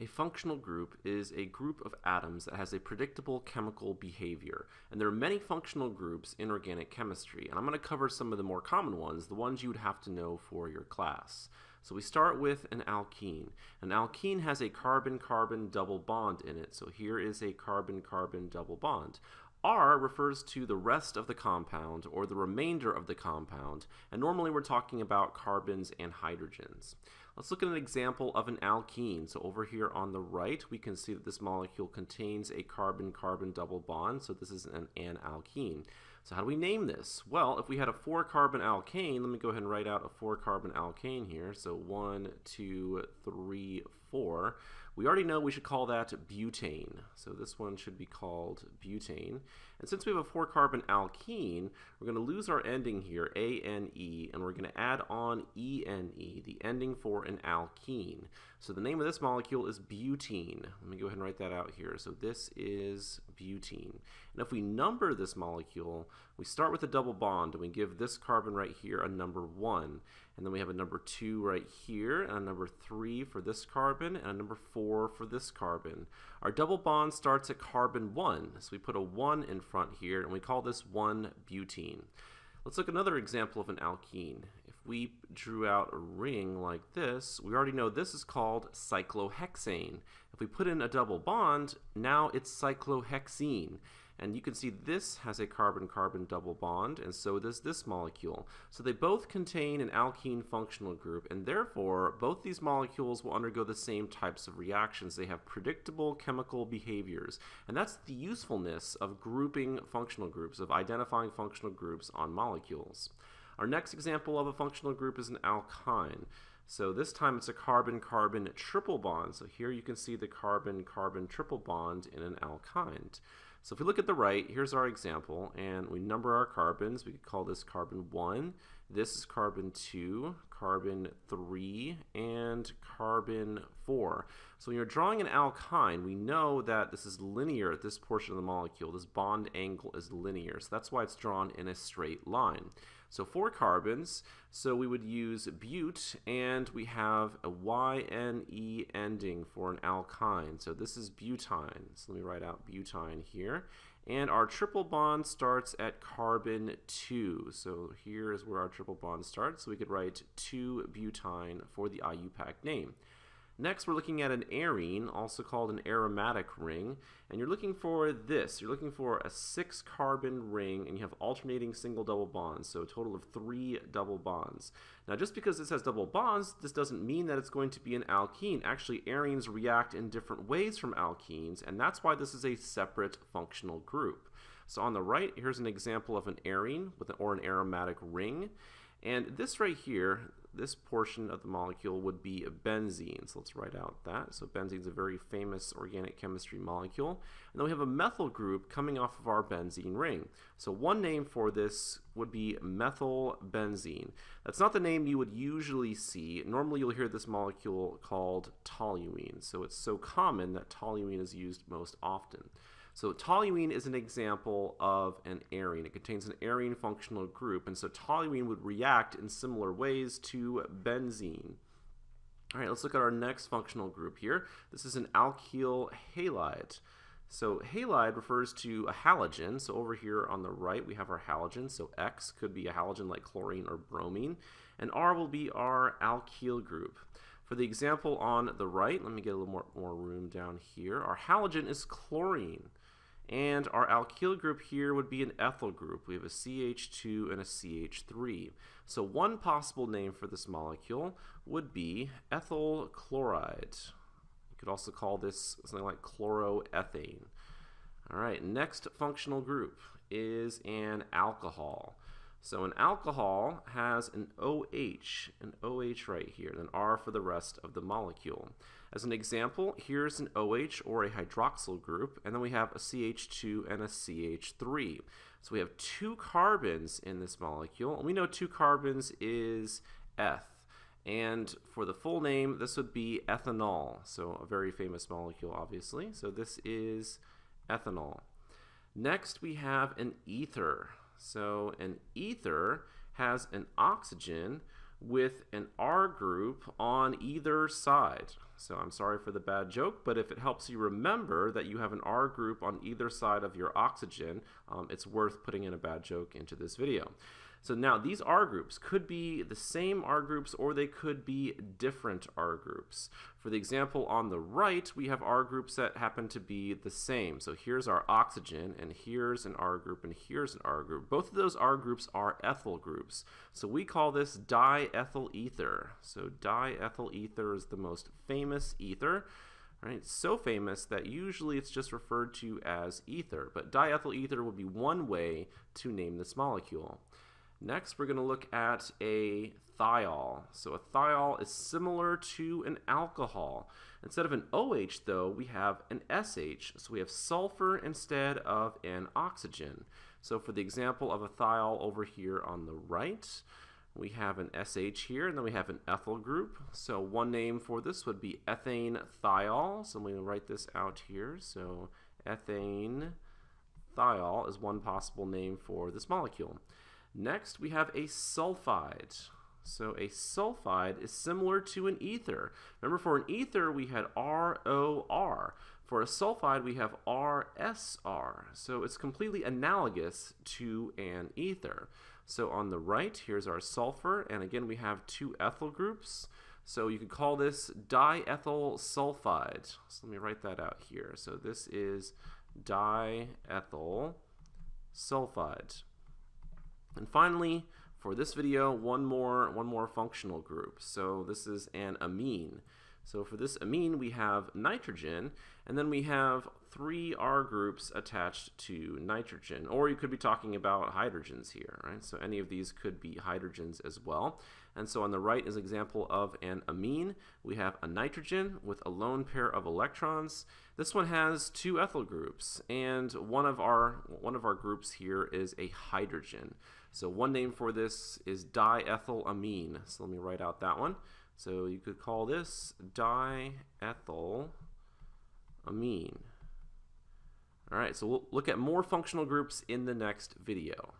A functional group is a group of atoms that has a predictable chemical behavior. And there are many functional groups in organic chemistry. And I'm going to cover some of the more common ones, the ones you would have to know for your class. So we start with an alkene. An alkene has a carbon-carbon double bond in it. So here is a carbon-carbon double bond. R refers to the rest of the compound or the remainder of the compound, and normally we're talking about carbons and hydrogens. Let's look at an example of an alkene. So over here on the right, we can see that this molecule contains a carbon-carbon double bond, so this is an alkene. So how do we name this? Well, if we had a 4-carbon alkane, let me go ahead and write out a 4-carbon alkane here. So 1, 2, 3, 4. We already know we should call that butane. So this one should be called butane. And since we have a 4-carbon alkene, we're going to lose our ending here, ane, and we're going to add on ene, the ending for an alkene. So the name of this molecule is butene. Let me go ahead and write that out here. So this is butene. And if we number this molecule, we start with a double bond, and we give this carbon right here a number 1. And then we have a number 2 right here, and a number 3 for this carbon, and a number 4 for this carbon. Our double bond starts at carbon 1, so we put a 1 in front here, and we call this 1-butene. Let's look at another example of an alkene. If we drew out a ring like this, we already know this is called cyclohexane. If we put in a double bond, now it's cyclohexene. And you can see this has a carbon-carbon double bond, and so does this molecule. So they both contain an alkene functional group, and therefore both these molecules will undergo the same types of reactions. They have predictable chemical behaviors, and that's the usefulness of grouping functional groups, of identifying functional groups on molecules. Our next example of a functional group is an alkyne. So this time it's a carbon-carbon triple bond. So here you can see the carbon-carbon triple bond in an alkyne. So if we look at the right, here's our example, and we number our carbons. We could call this carbon 1, this is carbon 2, carbon 3, and carbon 4. So when you're drawing an alkyne, we know that this is linear at this portion of the molecule. This bond angle is linear, so that's why it's drawn in a straight line. So 4 carbons, so we would use bute, and we have a YNE ending for an alkyne. So this is butine. So let me write out butine here. And our triple bond starts at carbon 2. So here is where our triple bond starts. So we could write 2-butine for the IUPAC name. Next, we're looking at an arene, also called an aromatic ring, and you're looking for this. You're looking for a 6-carbon ring, and you have alternating single-double bonds, so a total of 3 double bonds. Now, just because this has double bonds, this doesn't mean that it's going to be an alkene. Actually, arenes react in different ways from alkenes, and that's why this is a separate functional group. So on the right, here's an example of an arene or an aromatic ring, and this right here, this portion of the molecule would be a benzene. So let's write out that. So benzene is a very famous organic chemistry molecule. And then we have a methyl group coming off of our benzene ring. So one name for this would be methylbenzene. That's not the name you would usually see. Normally you'll hear this molecule called toluene. So it's so common that toluene is used most often. So toluene is an example of an arene. It contains an arene functional group, and so toluene would react in similar ways to benzene. All right, let's look at our next functional group here. This is an alkyl halide. So halide refers to a halogen. So over here on the right, we have our halogen. So X could be a halogen like chlorine or bromine, and R will be our alkyl group. For the example on the right, let me get a little more room down here. Our halogen is chlorine. And our alkyl group here would be an ethyl group. We have a CH2 and a CH3. So one possible name for this molecule would be ethyl chloride. You could also call this something like chloroethane. All right, next functional group is an alcohol. So an alcohol has an OH right here, and an R for the rest of the molecule. As an example, here's an OH or a hydroxyl group, and then we have a CH2 and a CH3. So we have 2 carbons in this molecule, and we know 2 carbons is eth. And for the full name, this would be ethanol. So a very famous molecule, obviously. So this is ethanol. Next, we have an ether. So an ether has an oxygen with an R group on either side. So I'm sorry for the bad joke, but if it helps you remember that you have an R group on either side of your oxygen, it's worth putting in a bad joke into this video. So now these R groups could be the same R groups or they could be different R groups. For the example on the right, we have R groups that happen to be the same. So here's our oxygen, and here's an R group, and here's an R group. Both of those R groups are ethyl groups. So we call this diethyl ether. So diethyl ether is the most famous ether. Right, so famous that usually it's just referred to as ether, but diethyl ether would be one way to name this molecule. Next, we're going to look at a thiol. So a thiol is similar to an alcohol. Instead of an OH, though, we have an SH. So we have sulfur instead of an oxygen. So for the example of a thiol over here on the right, we have an SH here, and then we have an ethyl group. So one name for this would be ethane thiol. So I'm going to write this out here. So ethane thiol is one possible name for this molecule. Next, we have a sulfide. So a sulfide is similar to an ether. Remember, for an ether, we had ROR. For a sulfide, we have RSR. So it's completely analogous to an ether. So on the right, here's our sulfur, and again, we have two ethyl groups. So you could call this diethyl sulfide. So let me write that out here. So this is diethyl sulfide. And finally, for this video, one more functional group. So this is an amine. So for this amine, we have nitrogen, and then we have 3 R groups attached to nitrogen. Or you could be talking about hydrogens here, right? So any of these could be hydrogens as well. And so on the right is an example of an amine. We have a nitrogen with a lone pair of electrons. This one has 2 ethyl groups, and one of our groups here is a hydrogen. So one name for this is diethylamine. So let me write out that one. So you could call this diethylamine. All right, so we'll look at more functional groups in the next video.